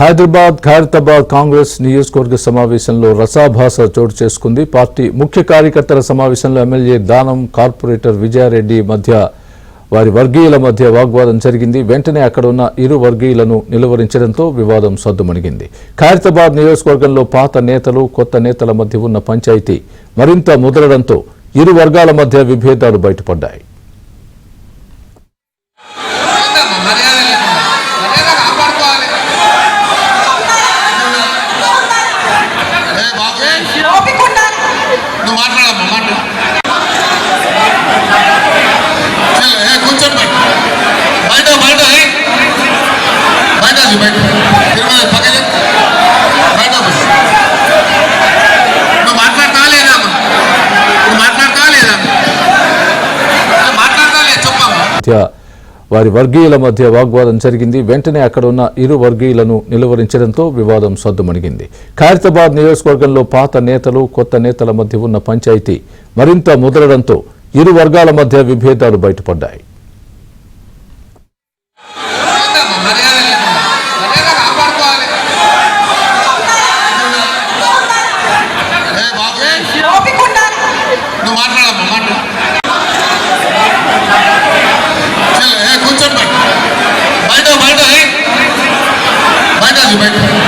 హైదరాబాద్ ఖైరతాబాద్ కాంగ్రెస్ నియోజకవర్గ సమావేశంలో రసాభాస చోటు చేసుకుంది. పార్టీ ముఖ్య కార్యకర్తల సమావేశంలో ఎమ్మెల్యే దానం, కార్పొరేటర్ విజయారెడ్డి మధ్య వారి వర్గీయుల మధ్య వాగ్వాదం జరిగింది. వెంటనే అక్కడ ఉన్న ఇరు వర్గీయులను నిలువరించడంతో వివాదం సద్దుమణిగింది. ఖైరతాబాద్ నియోజకవర్గంలో పాత నేతలు, కొత్త నేతల మధ్య ఉన్న పంచాయతీ మరింత ముదరడంతో ఇరు వర్గాల మధ్య విభేదాలు బయటపడ్డాయి. వారి వర్గీయుల మధ్య వాగ్వాదం జరిగింది. వెంటనే అక్కడ ఉన్న ఇరు వర్గీయులను నిలువరించడంతో వివాదం సద్దుమణిగింది. ఖైరతాబాద్ నియోజకవర్గంలో పాత నేతలు, కొత్త నేతల మధ్య ఉన్న పంచాయతీ మరింత ముదరడంతో ఇరు వర్గాల మధ్య విభేదాలు బయటపడ్డాయి. Bye.